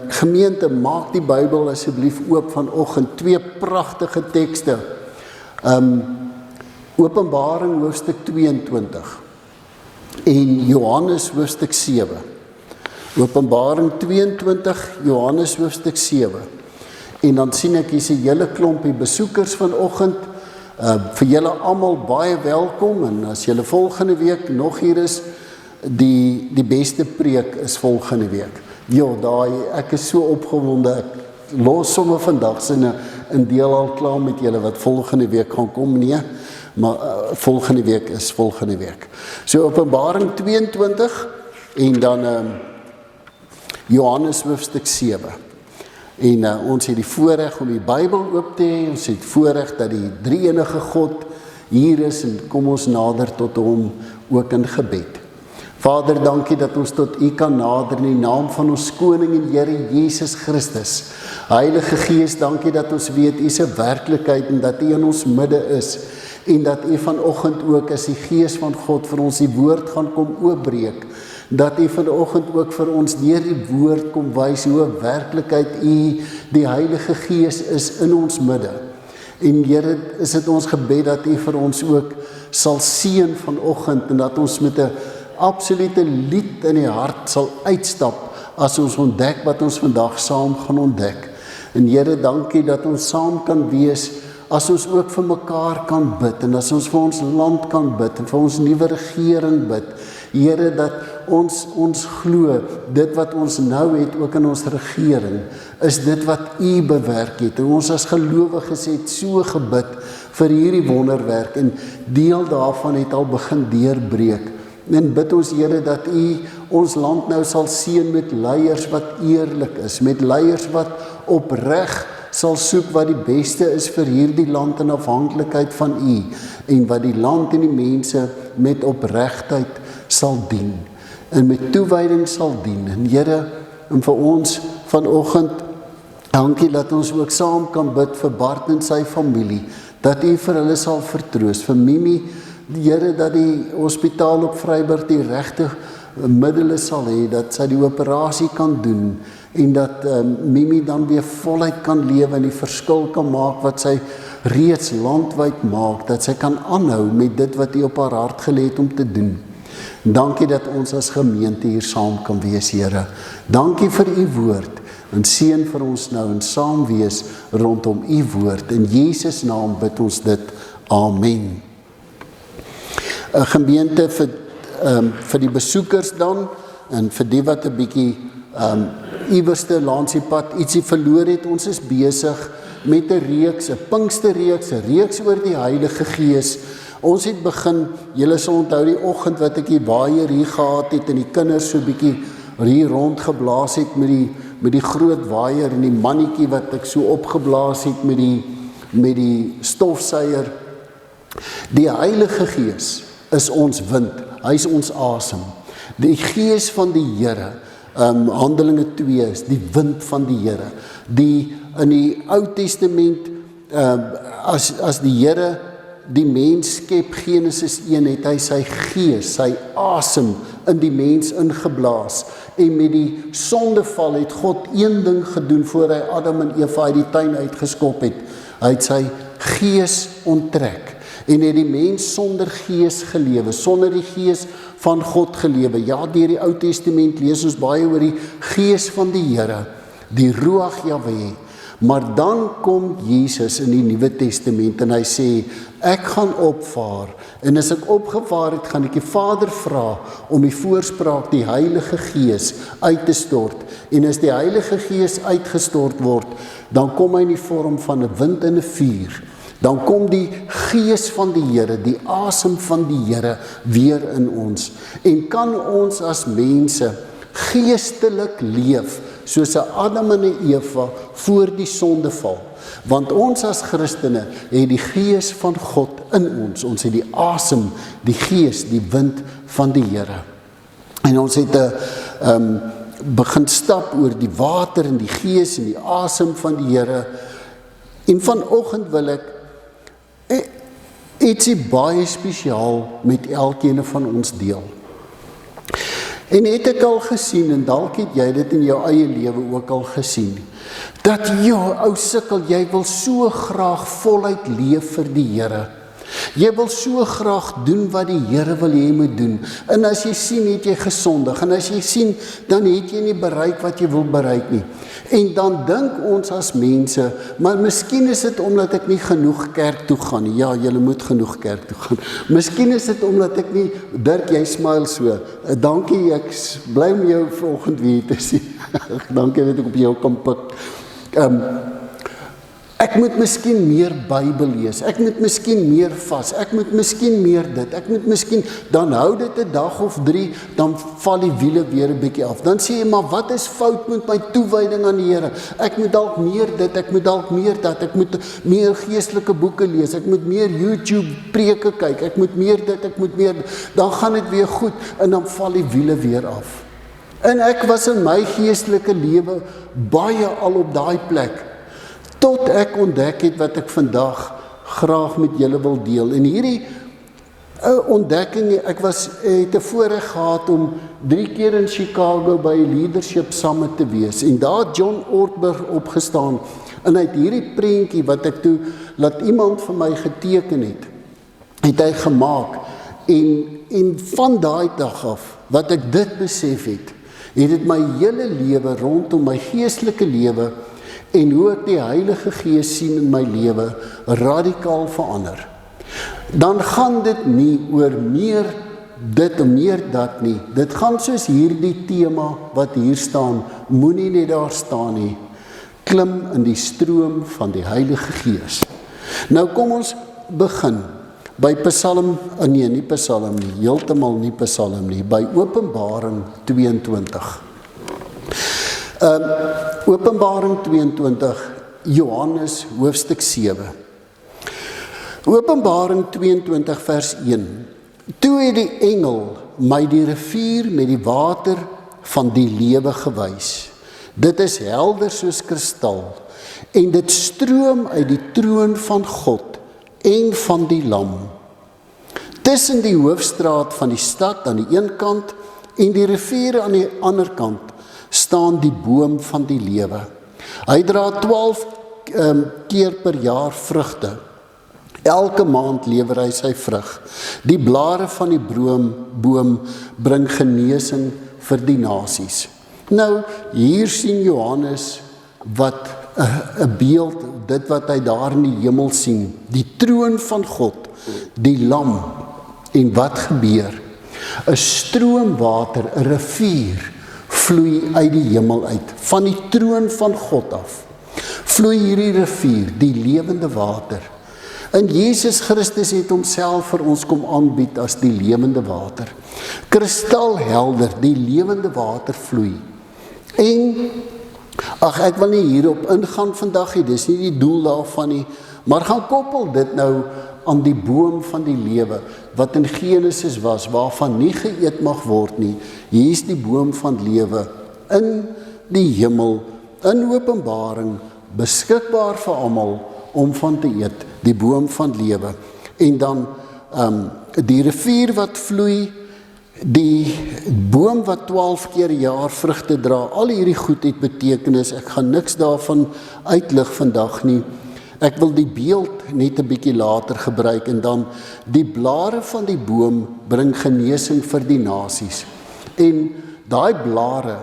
Gemeente, maak die Bybel asseblief oop vanoggend, 2 pragtige tekste. Openbaring hoofstuk 22 en Johannes hoofstuk 7. Openbaring 22, Johannes hoofstuk 7. En dan sien ek hier's 'n hele klompie besoekers vanoggend. Vir julle almal baie welkom, en as julle volgende week nog hier is, die beste preek is volgende week. Ek is so opgewonde, ek los sommer vandag sinne in deel al klaar met julle wat volgende week gaan kom, nee, maar volgende week is volgende week. So Openbaring 22 en dan Johannes hoofstuk 7. En ons het die voorreg om die Bybel oop te hê, ons het voorreg dat die drie-enige God hier is, en kom ons nader tot hom ook in gebed. Vader, dankie dat ons tot U kan nader in die naam van ons koning en Here Jesus Christus. Heilige Gees, dankie dat ons weet U is 'n werklikheid en dat U in ons midde is, en dat U vanoggend ook as die Gees van God vir ons die woord gaan kom oopbreek, dat U vanoggend ook vir ons deur die woord kom wys hoe 'n werklikheid U, die Heilige Gees, is in ons midde. En Here, is dit ons gebed dat U vir ons ook sal seën vanoggend, en dat ons met 'n absolute lied in die hart sal uitstap as ons ontdek wat ons vandag saam gaan ontdek. En Here, dankie dat ons saam kan wees, as ons ook vir mekaar kan bid, en as ons vir ons land kan bid, en vir ons nuwe regering bid. Here, dat ons glo, dit wat ons nou het, ook in ons regering, is dit wat U bewerk het. En ons as gelowiges het so gebid vir hierdie wonderwerk, en deel daarvan het al begin deurbreek. En bid ons, Here, dat U ons land nou sal seën met leiers wat eerlik is, met leiers wat opreg sal soek wat die beste is vir hierdie land in afhanklikheid van U, en wat die land en die mense met opregtheid sal dien, en met toewyding sal dien. En Here, en vir ons vanoggend, dankie dat ons ook saam kan bid vir Bart en sy familie, dat U vir hulle sal vertroos, vir Mimi, Here, dat die hospitaal op Vryburg die regte middele sal hê, dat sy die operasie kan doen, en dat Mimi dan weer voluit kan lewe en die verskil kan maak wat sy reeds landwyd maak, dat sy kan aanhou met dit wat U op haar hart gelê het om te doen. Dankie dat ons as gemeente hier saam kan wees, Here. Dankie vir U woord, en seën vir ons nou en saam wees rondom U woord. In Jesus naam bid ons dit. Amen. 'n Gemeente vir die besoekers dan, en vir die wat 'n bietjie iewerste langs die pad ietsie verloor het, ons is besig met 'n reeks, 'n Pinksterreeks, 'n reeks oor die Heilige Gees. Ons het begin, julle sal onthou die oggend wat ek die waaier hier gehad het, en die kinders so bietjie hier rondgeblaas het met die groot waaier, en die mannetjie wat ek so opgeblaas het met die stofsuier. Die Heilige Gees is ons wind, hy is ons asem. Die Gees van die Here, Handelinge 2 is die wind van die Here. In die Ou Testament, as die Here die mens skep, Genesis 1, het hy sy gees, sy asem in die mens ingeblaas. En met die sondeval het God een ding gedoen voor hy Adam en Eva uit die tuin uitgeskop het. Hy het sy gees onttrek. En het die mens sonder gees gelewe, sonder die gees van God gelewe. Ja, deur die Ou Testament lees ons baie oor die gees van die Here, die Ruach Jahweh. Maar dan kom Jesus in die Nuwe Testament en hy sê, ek gaan opvaar, en as ek opgevaar het, gaan ek die Vader vra om die voorspraak, die Heilige Gees, uit te stort. En as die Heilige Gees uitgestort word, dan kom hy in die vorm van 'n wind en 'n vuur. Dan kom die Gees van die Here, die asem van die Here weer in ons. En kan ons as mense geestelik leef, soos 'n Adam en 'n Eva voor die sondeval. Want ons as Christene het die Gees van God in ons. Ons het die asem, die Gees, die wind van die Here. En ons het begin stap oor die water en die Gees en die asem van die Here. En vanoggend wil ek ietsie baie spesiaal met elkeen van ons deel. En het ek al gesien, en dalk het jy dit in jou eie lewe ook al gesien, dat ou sukkel, jy wil so graag voluit leef vir die Here. Jy wil so graag doen wat die Here wil hê jy moet doen. En as jy sien, het jy gesondig. En as jy sien, dan het jy nie bereik wat jy wil bereik nie. En dan dink ons as mense, maar miskien is dit omdat ek nie genoeg kerk toe gaan nie. Ja, julle moet genoeg kerk toe gaan. Miskien is dit omdat ek nie, Dirk, jy smile so. Dankie, ek bly om jou vanoggend weer te sien. Dankie dat ek op jou kan pik. Ek moet miskien meer Bybel lees, ek moet miskien meer vas, ek moet miskien meer dit, ek moet miskien, dan hou dit 'n dag of 3, dan val die wiele weer 'n bietjie af. Dan sê jy, maar wat is fout met my toewyding aan die Here? Ek moet dalk meer dit, ek moet dalk meer dat, ek moet meer geestelike boeke lees, ek moet meer YouTube preke kyk, ek moet meer dit, ek moet meer, dan gaan dit weer goed, en dan val die wiele weer af. En ek was in my geestelike lewe baie al op daai plek, tot ek ontdek het wat ek vandag graag met julle wil deel. En hierdie ontdekking, ek het 'n voorreg gehad om 3 keer in Chicago by Leadership Summit te wees. En daar het John Ortberg opgestaan, en hy het hierdie prentjie wat ek toe, laat iemand vir my geteken het hy gemaak. En van daai dag af, wat ek dit besef het dit my hele lewe rondom my geestelike lewe en hoe ek die Heilige Gees sien in my lewe radikaal verander. Dan gaan dit nie oor meer dit en meer dat nie. Dit gaan soos hierdie tema wat hier staan, moenie net daar staan nie. Klim in die stroom van die Heilige Gees. Nou kom ons begin by Psalm, nie Psalm nie, heeltemal nie Psalm nie, by Openbaring 22. Openbaring 22, Johannes hoofstuk 7. Openbaring 22 vers 1. Toe het die engel my die rivier met die water van die lewe gewys. Dit is helder soos kristal en dit stroom uit die troon van God en van die lam. Tussen die hoofstraat van die stad aan die een kant en die rivier aan die ander kant staan die boom van die lewe. Hy dra 12 keer per jaar vrugte. Elke maand lewer hy sy vrug. Die blare van die boom bring genesing vir die nasies. Nou, hier sien Johannes wat 'n beeld, dit wat hy daar in die hemel sien, die troon van God, die lam, en wat gebeur? 'n stroom water, 'n rivier, vloei uit die hemel uit, van die troon van God af, vloei hierdie rivier, die lewende water. En Jesus Christus het homself vir ons kom aanbied as die lewende water. Kristalhelder, die lewende water vloei. En, ek wil nie hierop ingaan vandag nie, dis nie die doel daarvan nie, maar gaan koppel dit nou aan die boom van die lewe, wat in Genesis was, waarvan nie geëet mag word nie. Hier is die boom van lewe, in die hemel, in Openbaring, beskikbaar vir almal, om van te eet, die boom van lewe. En dan die rivier wat vloei, die boom wat 12 keer per jaar vrugte dra, al hierdie goed het betekenis, ek gaan niks daarvan uitlig vandag nie. Ek wil die beeld net 'n bietjie later gebruik, en dan die blare van die boom bring genesing vir die nasies. En daai blare,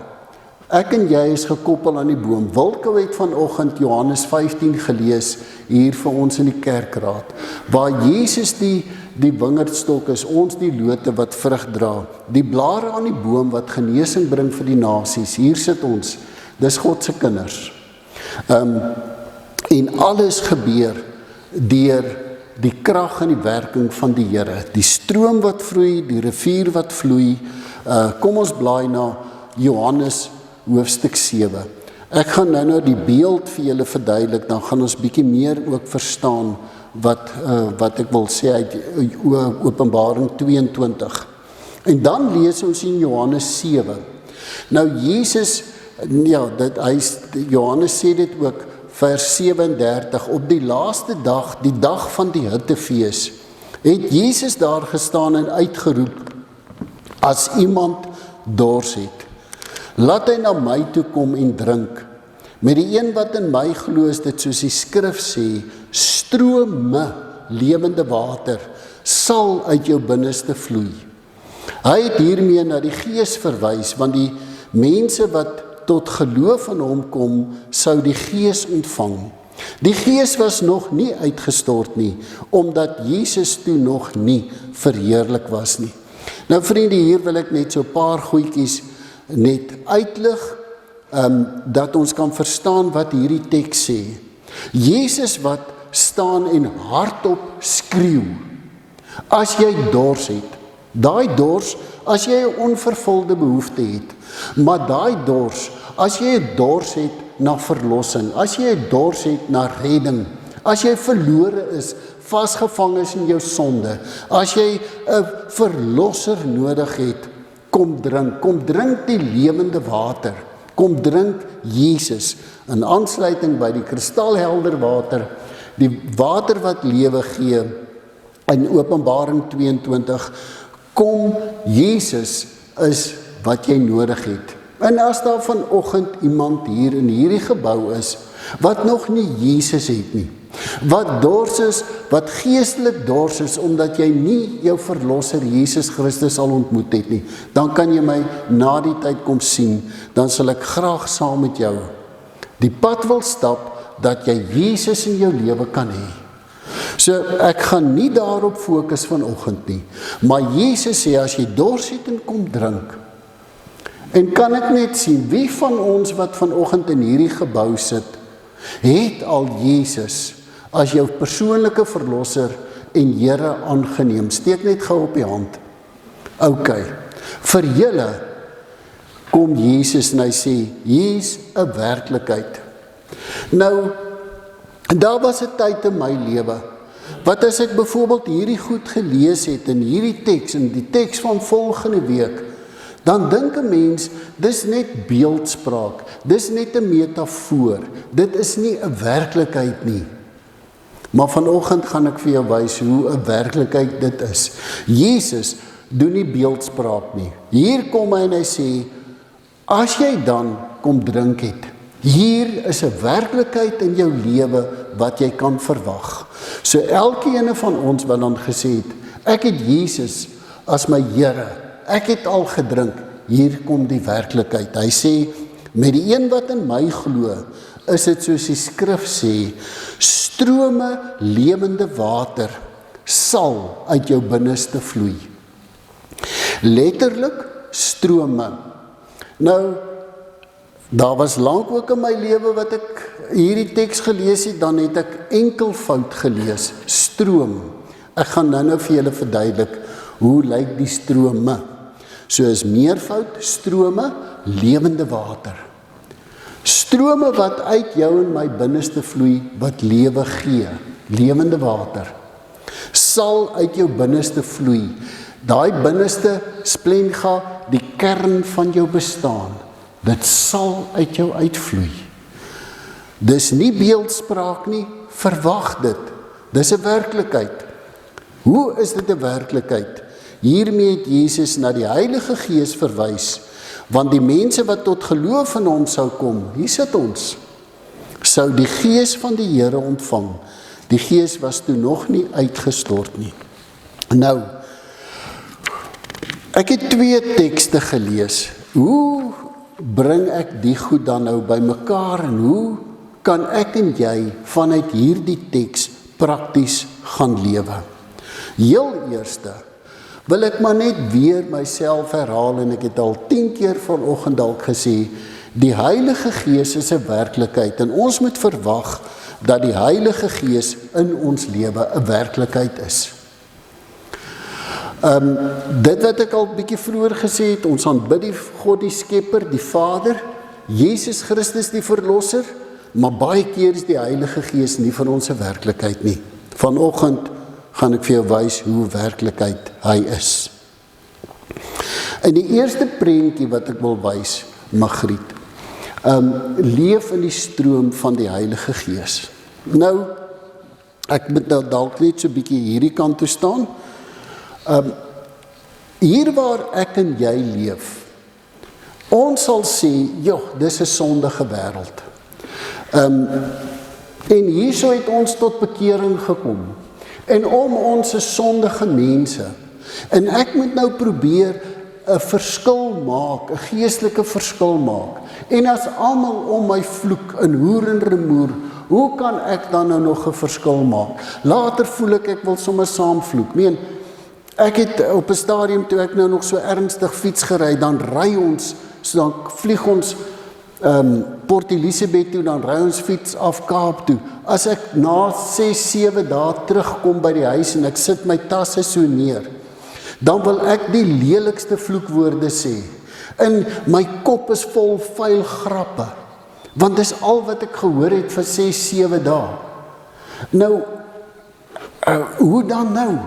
ek en jy is gekoppel aan die boom. Wilko het vanoggend Johannes 15 gelees, hier vir ons in die kerkraad, waar Jesus die wingerdstok is, ons die lote wat vrug dra, die blare aan die boom wat genesing bring vir die nasies. Hier sit ons, dis God se kinders. En alles gebeur deur die krag en die werking van die Here. Die stroom wat vloei, die rivier wat vloei. Kom ons blaai na Johannes hoofstuk 7. Ek gaan nou die beeld vir julle verduidelik, dan gaan ons bietjie meer ook verstaan wat ek wil sê uit Openbaring 22. En dan lees ons in Johannes 7. Nou Jesus, Johannes sê dit ook, vers 37, op die laaste dag, die dag van die hittefees, het Jesus daar gestaan en uitgeroep, as iemand dors het, laat hy na my toe kom en drink. Met die een wat in my glo, is dit soos die skrif sê, strome lewende water sal uit jou binneste vloei. Hy het hiermee na die Gees verwys, want die mense wat tot geloof in hom kom, sou die Gees ontvang. Die Gees was nog nie uitgestort nie, omdat Jesus toe nog nie verheerlik was nie. Nou vriende, hier wil ek net so 'n paar goedjies net uitlig, dat ons kan verstaan wat hierdie teks sê. Jesus wat staan en hardop skreeu, as jy dors het, daai dors, as jy 'n onvervulde behoefte het, maar daai dors, as jy 'n dors het na verlossing, as jy 'n dors het na redding, as jy verlore is, vasgevang is in jou sonde, as jy 'n verlosser nodig het, kom drink die lewende water, kom drink Jesus, in aansluiting by die kristalhelder water, die water wat lewe gee, in Openbaring 22, kom Jesus is wat jy nodig het. En as daar vanoggend iemand hier in hierdie gebou is, wat nog nie Jesus het nie, wat dors is, wat geestelik dors is, omdat jy nie jou verlosser Jesus Christus al ontmoet het nie, dan kan jy my na die tyd kom sien, dan sal ek graag saam met jou die pad wil stap, dat jy Jesus in jou lewe kan hê. So ek gaan nie daarop fokus vanoggend nie, maar Jesus sê, as jy dors het en kom drink, en kan ek net sien, wie van ons wat vanoggend in hierdie gebou sit, het al Jesus as jou persoonlike verlosser en Here aangeneem? Steek net gou op die hand. OK, vir julle kom Jesus en hy sê, hier's 'n werklikheid. Nou, daar was 'n tyd in my lewe, wat as ek byvoorbeeld hierdie goed gelees het, in hierdie teks, in die teks van volgende week, dan dink 'n mens, dis net beeldspraak, dis net 'n metafoor, dit is nie 'n werklikheid nie. Maar vanoggend gaan ek vir jou wys hoe 'n werklikheid dit is. Jesus doen nie beeldspraak nie. Hier kom hy en hy sê, as jy dan kom drink het, hier is 'n werklikheid in jou lewe wat jy kan verwag. So elkeen van ons wat dan gesê het, ek het Jesus as my Here, ek het al gedrink, hier kom die werklikheid. Hy sê, met die een wat in my glo, is dit soos die skrif sê, strome lewende water sal uit jou binneste vloei. Letterlik strome. Nou, daar was lank ook in my lewe wat ek hierdie teks gelees het, dan het ek enkelvoud gelees, stroom. Ek gaan nou vir julle verduidelik, hoe lyk die strome? So is meervoud, strome, lewende water. Strome wat uit jou en my binneste vloei, wat lewe gee, lewende water, sal uit jou binneste vloei. Daai binneste splenga, die kern van jou bestaan, dit sal uit jou uitvloei. Dis nie beeldspraak nie, verwag dit. Dis 'n werklikheid. Hoe is dit 'n werklikheid? Hiermee het Jesus na die Heilige Gees verwys, want die mense wat tot geloof in hom sou kom, hier sit ons, sou die Gees van die Here ontvang. Die Gees was toe nog nie uitgestort nie. Nou, ek het 2 tekste gelees. Hoe bring ek die goed dan nou by mekaar en hoe kan ek en jy vanuit hierdie teks prakties gaan lewe? Heel eerste wil ek maar net weer myself herhaal en ek het al 10 keer vanoggend dalk gesê, die Heilige Gees is 'n werklikheid en ons moet verwag dat die Heilige Gees in ons lewe 'n werklikheid is. Dit wat ek al bietjie vroeër gesê het, ons aanbid die God die Skepper, die Vader, Jesus Christus die Verlosser, maar baie keer is die Heilige Gees nie vir ons 'n werklikheid nie. Vanoggend gaan ek vir jou wys hoe werklikheid hy is. In die eerste prentjie wat ek wil wys, Magriet, leef in die stroom van die Heilige Gees. Nou, ek moet nou dalk net so bietjie hierdie kant toe staan. Hier waar ek en jy leef, Ons sal sê, joh, dis 'n sondige wêreld. En hierso het ons tot bekering gekom. En om ons is sondige mense. En ek moet nou probeer 'n verskil maak, 'n geestelike verskil maak. En as almal om my vloek in hoer en remoer, hoe kan ek dan nou nog 'n verskil maak? Later voel ek wil sommer saam vloek. Nee, ek het op 'n stadium toe ek nou nog so ernstig fiets gery, dan ry ons, so dan vlieg ons Port Elizabeth toe, dan ry ons fiets af Kaap toe. As ek na 6-7 dae terugkom by die huis en ek sit my tasse so neer, dan wil ek die lelikste vloekwoorde sê. En my kop is vol vuil grappe, want dis al wat ek gehoor het vir 6-7 dae. Nou, hoe dan nou?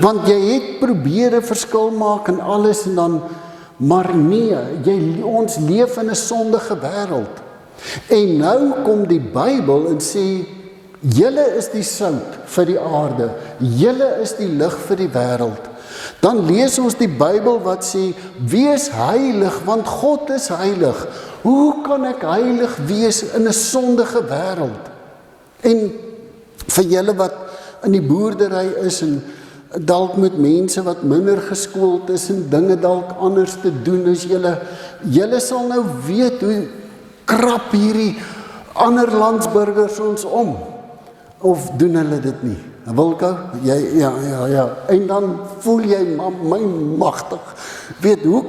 Want jy het probeer 'n verskil maak en alles en dan, maar nee, ons leef in 'n sondige wêreld. En nou kom die Bybel en sê, julle is die sout vir die aarde, julle is die lig vir die wêreld. Dan lees ons die Bybel wat sê, wees heilig, want God is heilig. Hoe kan ek heilig wees in 'n sondige wêreld? En vir julle wat in die boerdery is en dalk met mense wat minder geskoold is en dinge dalk anders te doen as julle sal nou weet hoe krap hierdie ander landsburgers ons om. Of doen hulle dit nie? Wilko, ja. En dan voel jy, my magtig. Weet hoe,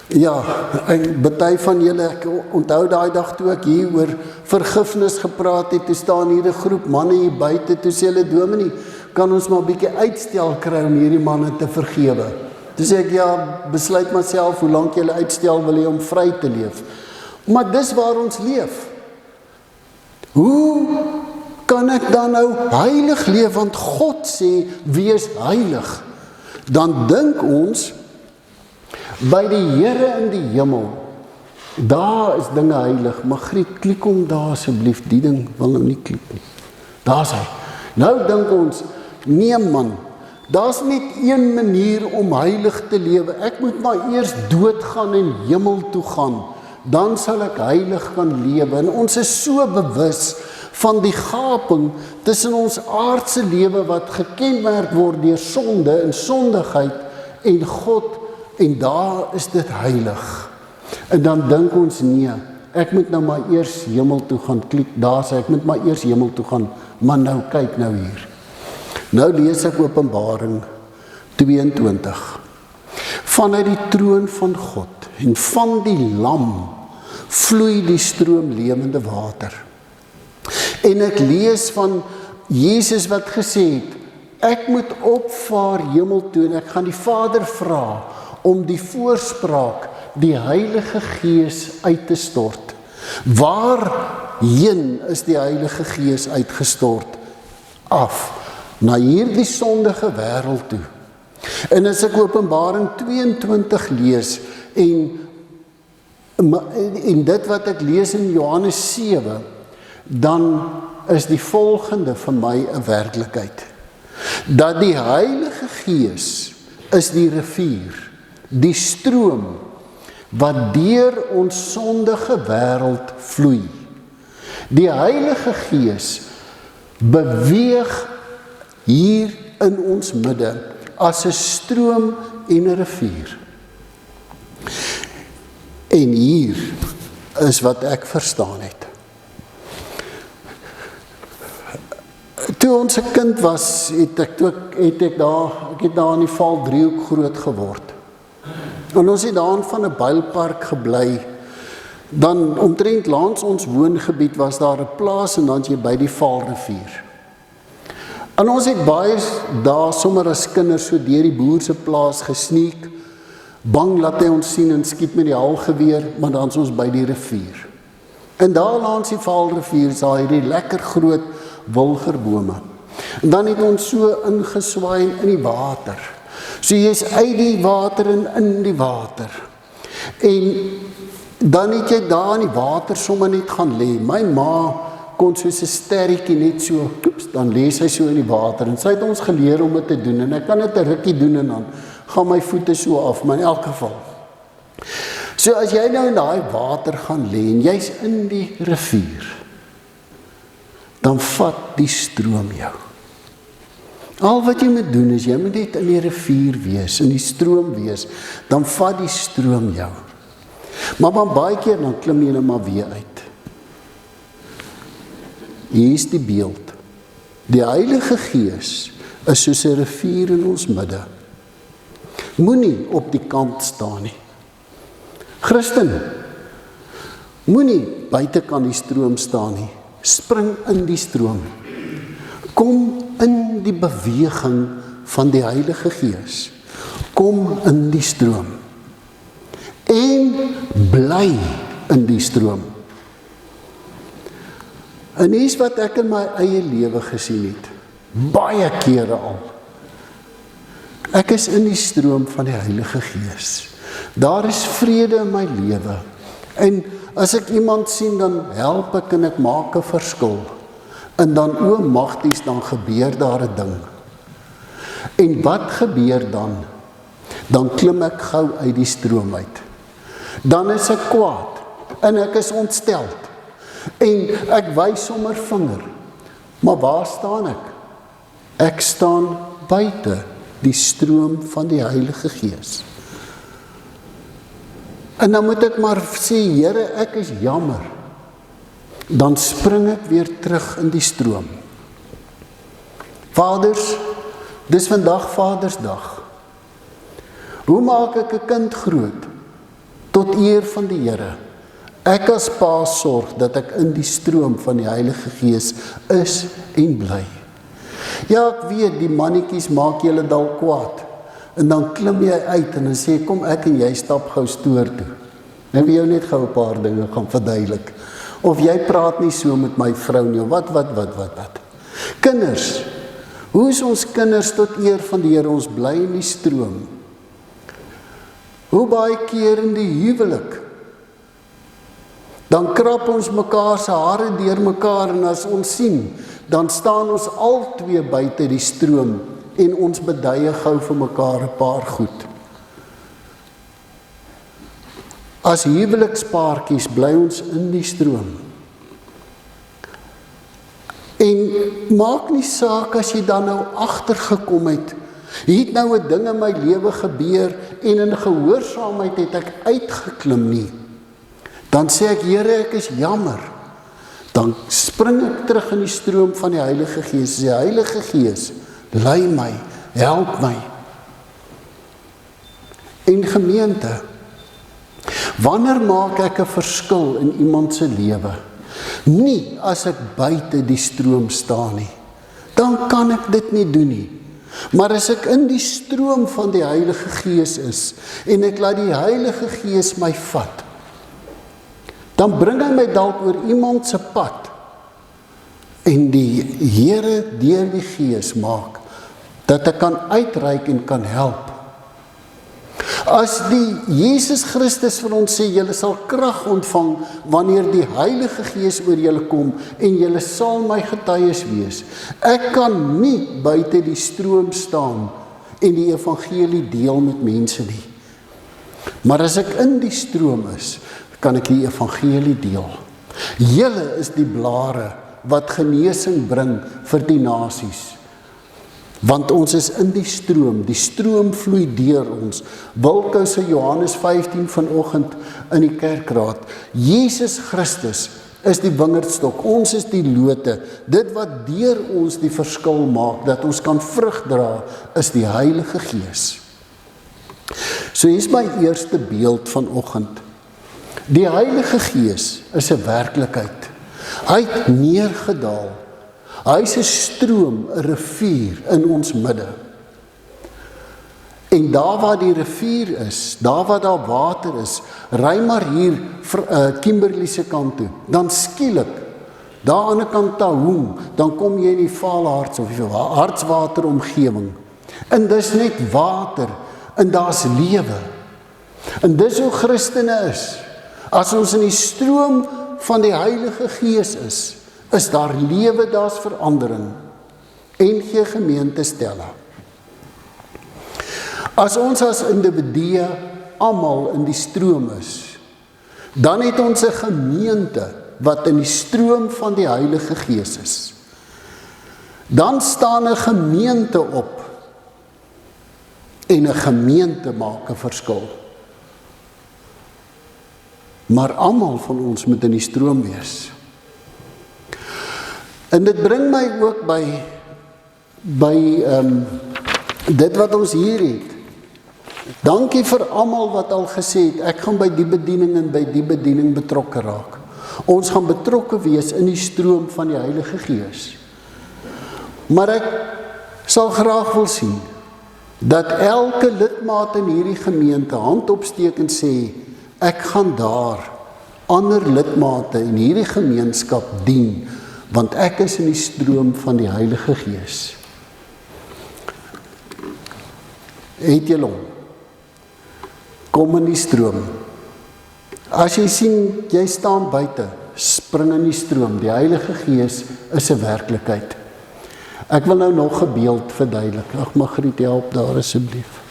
ja, en baie van julle, ek onthou daai dag toe ek hier oor vergifnis gepraat het, toe staan hier 'n groep manne hier buite, toe sê hulle, dominee, kan ons maar 'n bietjie uitstel kry om hierdie manne te vergewe. Toe sê ek, ja, besluit maar self hoe lank julle uitstel wil jy om vry te leef. Maar dis waar ons leef. Hoe kan ek dan nou heilig leef, want God sê, wees heilig. Dan dink ons, by die Here in die hemel, daar is dinge heilig. Magriet, klik hom daar asseblief, die ding wil nou nie klik nie. Daar's hy. Nou dink ons, nee man, daar's net een manier om heilig te lewe. Ek moet maar eers doodgaan en hemel toe gaan, dan sal ek heilig kan lewe. En ons is so bewus van die gaping tussen ons aardse lewe wat gekenmerk word deur sonde en sondigheid en God, en daar is dit heilig. En dan dink ons, nee, ek moet nou maar eers hemel toe gaan, klik daar sê, ek moet maar eers hemel toe gaan, maar nou kyk nou hier. Nou lees ek Openbaring 22. Vanuit die troon van God en van die lam vloei die stroom lewende water. En ek lees van Jesus wat gesê het, ek moet opvaar hemel toe en ek gaan die Vader vra om die voorspraak, die Heilige Gees uit te stort. Waarheen is die Heilige Gees uitgestort? Af, na hierdie sondige wêreld toe. En as ek Openbaring 22 lees, en dit wat ek lees in Johannes 7, dan is die volgende vir my 'n werklikheid. Dat die Heilige Gees is die rivier, die stroom, wat deur ons sondige wêreld vloei. Die Heilige Gees beweeg hier in ons midde as 'n stroom en 'n rivier. En hier is wat ek verstaan het. Toe ons 'n kind was, het ek daar in die Valdriehoek groot geword. En ons het daar van 'n builpark gebly. Dan omtrent langs ons woongebied was daar 'n plaas en dan jy by die Vaalrivier. En ons het baie daar sommer as kinders so deur die boer se plaas gesneek, bang laat hy ons sien en skiet met die halgeweer, maar dan is ons by die rivier. En daar langs die Vaalrivier is daar hierdie lekker groot wilgerbome. En dan het ons so ingeswaai in die water. So jy is uit die water en in die water. En dan het jy daar in die water sommer net gaan lê. My ma kon soos 'n sterretjie net so, dan lê sy so in die water. En sy het ons geleer om dit te doen. En ek kan dit 'n rukkie doen en dan gaan my voete so af, maar in elk geval. So as jy nou in daai water gaan lê en jy's in die rivier, dan vat die stroom jou. Al wat jy moet doen is, jy moet net in die rivier wees, in die stroom wees, dan vat die stroom jou. Maar baie keer dan klim jy maar weer uit. Hier is die beeld. Die Heilige Gees is soos 'n rivier in ons midde. Moenie op die kant staan nie. Christen, moenie buitekant die stroom staan nie. Spring in die stroom. Kom in die beweging van die Heilige Gees. Kom in die stroom. En bly in die stroom. En dis wat ek in my eie lewe gesien het. Baie kere al. Ek is in die stroom van die Heilige Gees. Daar is vrede in my lewe. En as ek iemand sien, dan help ek en ek maak 'n verskil. En dan, o magties, dan gebeur daar 'n ding. En wat gebeur dan? Dan klim ek gou uit die stroom uit. Dan is ek kwaad en ek is ontsteld. En ek wys sommer vinger. Maar waar staan ek? Ek staan buite die stroom van die Heilige Gees. En dan moet ek maar sê, Here, ek is jammer. Dan spring ek weer terug in die stroom. Vaders, dis vandag Vadersdag. Hoe maak ek 'n kind groot? Tot eer van die Here. Ek as pa sorg dat ek in die stroom van die Heilige Gees is en bly. Ja, ek weet, die mannetjies maak julle dalk kwaad. En dan klim jy uit en dan sê, kom ek en jy stap gou stoor toe. En wil jou net gou 'n paar dinge gaan verduidelik. Of jy praat nie so met my vrou nie, wat. Kinders, hoe is ons kinders tot eer van die Here, ons bly in die stroom? Hoe baie keer in die huwelik, dan krap ons mekaar se hare deur mekaar en as ons sien, dan staan ons al twee buite die stroom en ons beduie gou vir mekaar 'n paar goed. As huwelikspaartjies bly ons in die stroom. En maak nie saak as jy dan nou agtergekom het, hier het nou 'n ding in my lewe gebeur en in gehoorsaamheid het ek uitgeklim nie. Dan sê ek, Here, ek is jammer. Dan spring ek terug in die stroom van die Heilige Gees. Die Heilige Gees, lei my, help my. En gemeente, wanneer maak ek 'n verskil in iemand se lewe? Nie as ek buite die stroom staan nie. Dan kan ek dit nie doen nie. Maar as ek in die stroom van die Heilige Gees is en ek laat die Heilige Gees my vat, dan bring hy my dalk oor iemand se pad en die Here deur die Gees maak dat ek kan uitreik en kan help. As die Jesus Christus vir ons sê, julle sal krag ontvang wanneer die Heilige Gees oor julle kom en julle sal my getuies wees. Ek kan nie buite die stroom staan en die evangelie deel met mense nie. Maar as ek in die stroom is, kan ek die evangelie deel. Julle is die blare wat genesing bring vir die nasies. Want ons is in die stroom vloei deur ons. Wilkou se Johannes 15 vanoggend in die kerkraad. Jesus Christus is die wingerdstok, ons is die lote. Dit wat deur ons die verskil maak, dat ons kan vrug dra, is die Heilige Gees. So hier is my eerste beeld vanoggend. Die Heilige Gees is 'n werklikheid. Hy het neergedaal. Hy is 'n stroom, 'n rivier in ons midde. En daar waar die rivier is, daar waar daar water is, ry maar hier Kimberley se kant toe, dan skielik, daar aan die kant Tahoe, dan kom jy in die Vaalharts of die Hartswater omgewing. En dis net water, en daar's lewe. En dis hoe Christene is. As ons in die stroom van die Heilige Gees is daar lewe, daar's verandering. En gee gemeente stelle. As ons as individue almal in die stroom is, dan het ons 'n gemeente wat in die stroom van die Heilige Gees is. Dan staan 'n gemeente op en 'n gemeente maak 'n verskil. Maar almal van ons moet in die stroom wees. En dit bring my ook by dit wat ons hier het. Dankie vir almal wat al gesê het, ek gaan by die bediening en by die bediening betrokke raak. Ons gaan betrokke wees in die stroom van die Heilige Gees. Maar ek sal graag wil sien, dat elke lidmaat in hierdie gemeente hand opsteek en sê, ek gaan daar ander lidmate in hierdie gemeenskap dien, want ek is in die stroom van die Heilige Gees. Het julle hom? Kom in die stroom. As jy sien, jy staan buite, spring in die stroom. Die Heilige Gees is 'n werklikheid. Ek wil nou nog 'n beeld verduidelik. Ag, Margriet, help daar asseblief.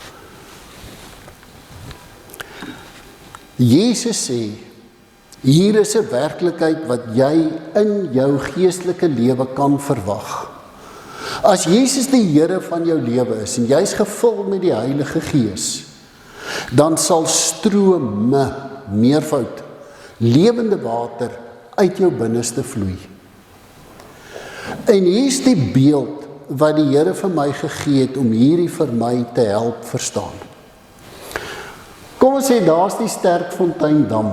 Jesus sê, hier is 'n werklikheid wat jy in jou geestelike lewe kan verwag. As Jesus die Here van jou lewe is en jy's gevul met die Heilige Gees, dan sal strome, meervoud, lewende water uit jou binneste vloei. En hier's die beeld wat die Here vir my gegee het om hierdie vir my te help verstaan. Kom ons sê, daar's die Sterkfonteindam.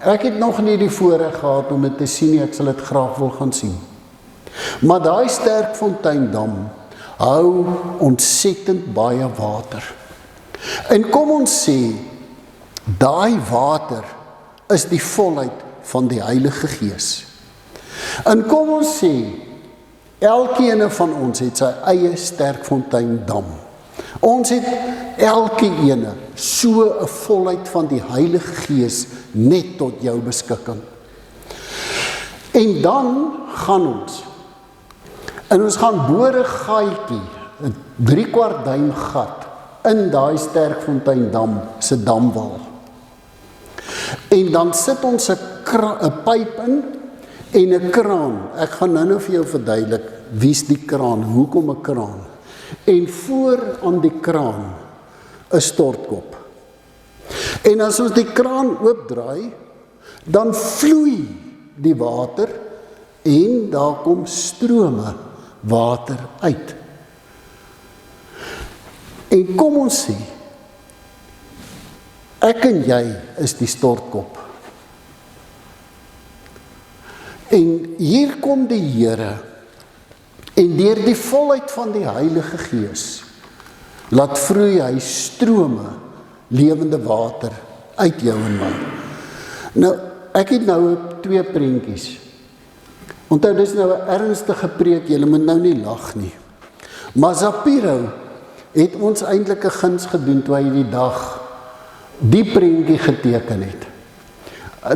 Ek het nog nie die voorreg gehad om dit te sien nie, ek sal dit graag wil gaan sien. Maar daai Sterkfonteindam hou ontsettend baie water. En kom ons sê, daai water is die volheid van die Heilige Gees. En kom ons sê, elkeen van ons het sy eie Sterkfonteindam. Ons het elkeen so 'n volheid van die Heilige Gees net tot jou beskikking. En dan gaan ons, en ons gaan boor 'n gaatjie, 'n 3/4 duim gat, in daai Sterkfonteindam se damwal. En dan sit ons 'n pyp in en 'n kraan. Ek gaan nou vir jou verduidelik, wie's die kraan, hoekom 'n kraan. En voor aan die kraan 'n stortkop. En as ons die kraan oopdraai, dan vloei die water en daar kom strome water uit. En kom ons sê, ek en jy is die stortkop. En hier kom die Here, en deur die volheid van die Heilige Gees, laat vloei hy strome lewende water uit jou en my. Nou, ek het nou 2 prentjies. Onthou, dis nou 'n ernstige preek, julle moet nou nie lag nie. Maar Zapiro het ons eintlik 'n guns gedoen toe hy die dag die prentjie geteken het.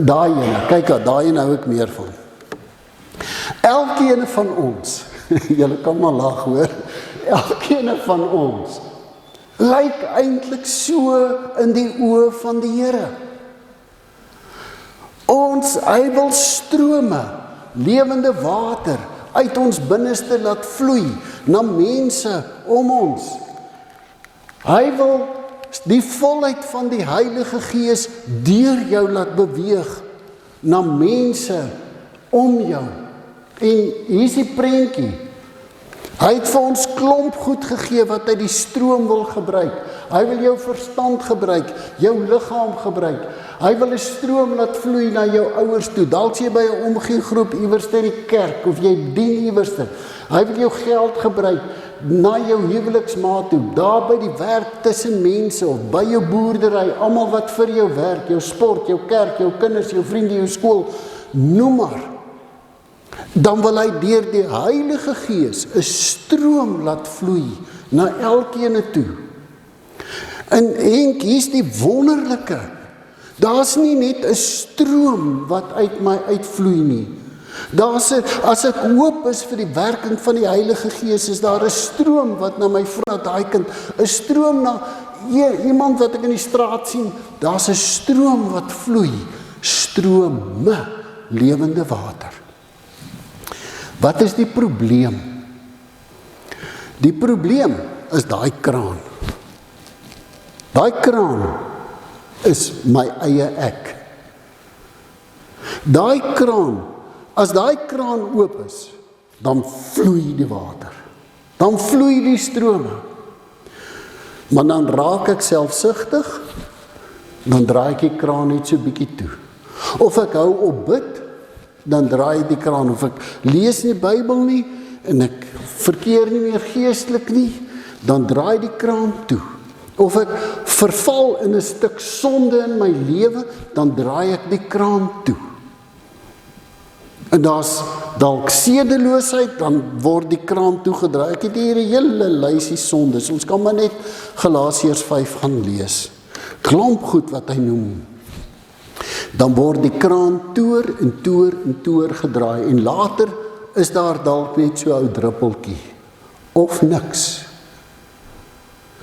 Daai ene, kyk, daai ene hou ek meer van. Elkeen van ons, julle kan maar lag hoor, elkeen van ons lyk eintlik so in die oë van die Here. Hy wil strome, lewende water uit ons binneste laat vloei na mense om ons. Hy wil die volheid van die Heilige Gees deur jou laat beweeg na mense om jou. En hier is die prentjie. Hy het vir ons klomp goed gegee wat hy die stroom wil gebruik. Hy wil jou verstand gebruik, jou liggaam gebruik. Hy wil 'n stroom laat vloei na jou ouers toe. Dalk jy by 'n omgeengroep iewers in die kerk of jy dien iewers. Hy wil jou geld gebruik na jou huweliksmaat toe, daar by die werk tussen mense of by jou boerdery, almal wat vir jou werk, jou sport, jou kerk, jou kinders, jou vriende, jou skool, noem maar. Dan wil hy deur die Heilige Gees 'n stroom laat vloei na elkeen toe. En Henk, hier's die wonderlike. Daar's nie net 'n stroom wat uit my uitvloei nie. As ek hoop is vir die werking van die Heilige Gees, is daar 'n stroom wat na my vrou, daai kind, 'n stroom na iemand wat ek in die straat sien, daar's 'n stroom wat vloei, strome lewende water. Wat is die probleem? Die probleem is daai kraan. Daai kraan is my eie ek. Daai kraan, as daai kraan oop is, dan vloei die water. Dan vloei die strome. Maar dan raak ek selfsugtig, dan draai ek die kraan net so bietjie toe. Of ek hou op bid, dan draai die kraan. Of ek lees nie die Bybel nie, en ek verkeer nie meer geestelik nie, dan draai die kraan toe. Of ek verval in 'n stuk sonde in my lewe, dan draai ek die kraan toe. En daar's dalk sedeloosheid, dan word die kraan toegedraai. Ek het hier 'n hele lysie sondes. Ons kan maar net Galasiërs 5 gaan lees. Klomp goed wat hy noem. Dan word die kraan toer en toer en toer gedraai. En later is daar dalk net so 'n ou druppeltjie. Of niks.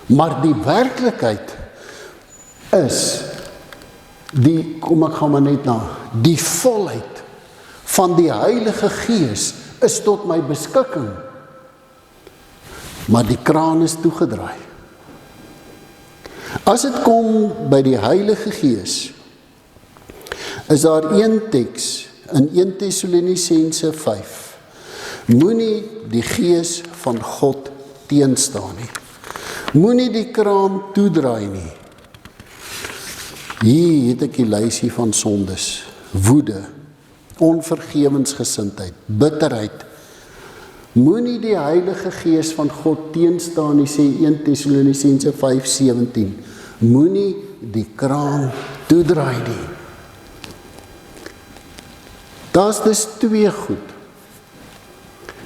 Maar die werklikheid is, kom ek gaan maar net na, die volheid van die Heilige Gees is tot my beskikking. Maar die kraan is toegedraai. As dit kom by die Heilige Gees, is daar een teks in 1 Tessalonisense 5. Moenie die Gees van God teenstaan nie. Moenie die kraan toedraai nie. Hier het ek die lysie van sondes, woede, onvergewensgesindheid, bitterheid. Moenie die Heilige Gees van God teenstaan nie, sê 1 Tessalonisense 5:17. Moenie die kraan toedraai nie. Daar's dus twee goed.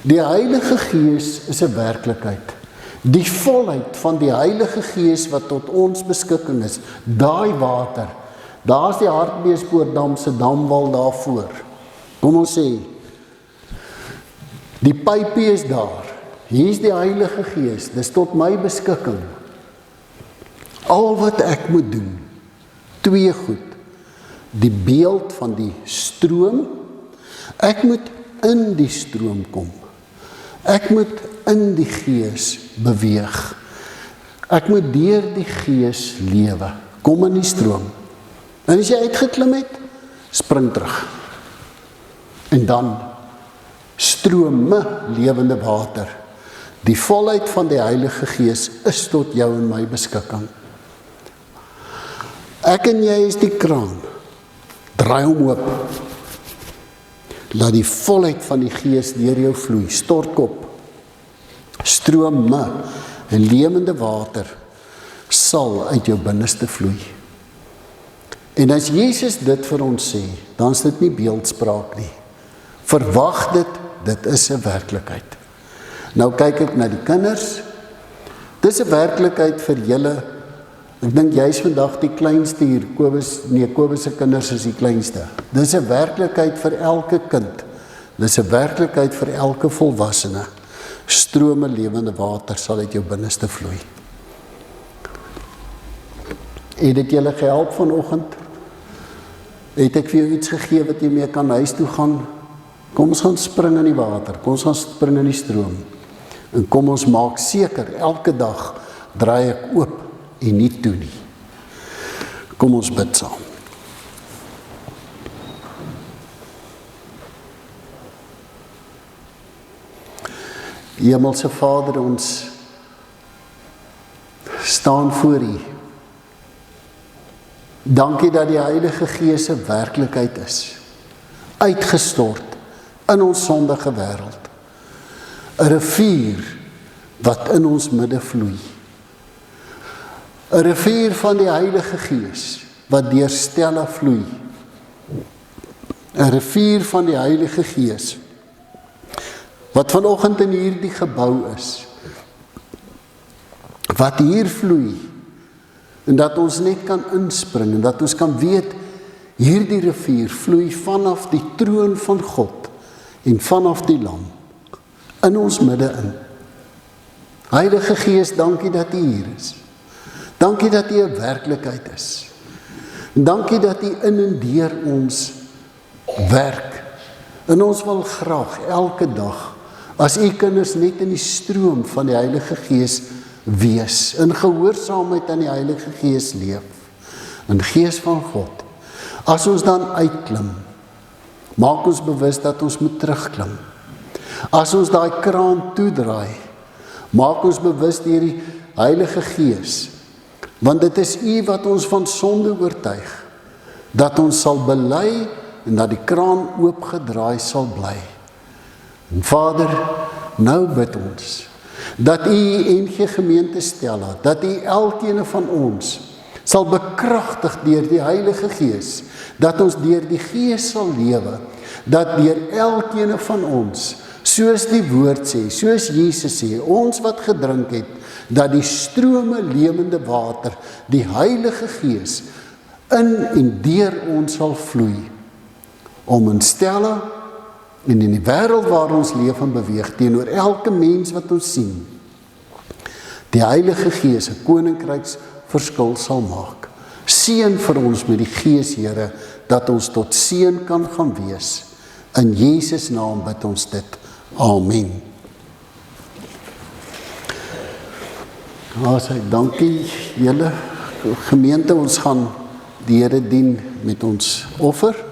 Die Heilige Gees is 'n werklikheid. Die volheid van die Heilige Gees wat tot ons beskikking is, daai water, daar's die Hartbeespoortdam se damwal daarvoor. Kom ons sê, die pypie is daar, hier's die Heilige Gees, dis tot my beskikking. Al wat ek moet doen, twee goed, die beeld van die stroom, ek moet in die stroom kom, ek moet in die Gees beweeg, ek moet deur die Gees lewe, kom in die stroom, en as jy uitgeklim het, spring terug, en dan strome lewende water, die volheid van die Heilige Gees is tot jou en my beskikking. Ek en jy is die kraan, draai hom oop, laat die volheid van die Gees deur jou vloei, stortkop, strome en lewende water sal uit jou binneste vloei. En as Jesus dit vir ons sê, dan is dit nie beeldspraak nie. Verwag dit is 'n werklikheid. Nou kyk ek na die kinders, dis 'n werklikheid vir julle. Ek dink jy's vandag die kleinste hier, Kobus se kinders is die kleinste. Dis 'n werklikheid vir elke kind. Dis 'n werklikheid vir elke volwassene. Strome lewende water sal uit jou binneste vloei. Het dit julle gehelp vanoggend? Het ek vir jou iets gegee wat jy mee kan huis toe gaan? Kom ons gaan spring in die water, kom ons gaan spring in die stroom. En kom ons maak seker, elke dag draai ek oop en nie toe nie. Kom ons bid saam. Hemelse Vader, ons staan voor U. Dankie dat die Heilige Gees 'n werklikheid is, uitgestort in ons sondige wêreld. 'n Rivier wat in ons midde vloei. 'n Rivier van die Heilige Gees wat deur stelle vloei. 'n Rivier van die Heilige Gees wat vanoggend in hierdie gebou is, wat hier vloei, en dat ons net kan inspring, en dat ons kan weet, hierdie rivier vloei vanaf die troon van God, en vanaf die Lam, in ons midde in. Heilige Gees, dankie dat U hier is. Dankie dat U 'n werklikheid is. Dankie dat U in en deur ons werk. En ons wil graag elke dag as U kinders net in die stroom van die Heilige Gees wees, in gehoorsaamheid aan die Heilige Gees leef, in Gees van God. As ons dan uitklim, maak ons bewus dat ons moet terugklim. As ons daai kraan toedraai, maak ons bewus deur die Heilige Gees, want dit is U wat ons van sonde oortuig, dat ons sal bely en dat die kraan oopgedraai sal bly. En Vader, nou bid ons, dat U NG Gemeente Stella, dat U elkeen van ons sal bekragtig deur die Heilige Gees, dat ons deur die Gees sal lewe, dat deur elkeen van ons, soos die woord sê, soos Jesus sê, ons wat gedrink het, dat die strome lewende water, die Heilige Gees, in en deur ons sal vloei, om in Stella en in die wêreld waar ons leef en beweeg, teenoor elke mens wat ons sien, die Heilige Gees 'n koninkryksverskil sal maak. Seën vir ons met die Gees, Here, dat ons tot seën kan gaan wees. In Jesus naam bid ons dit. Amen. As ek dankie julle gemeente, ons gaan die Here dien met ons offer.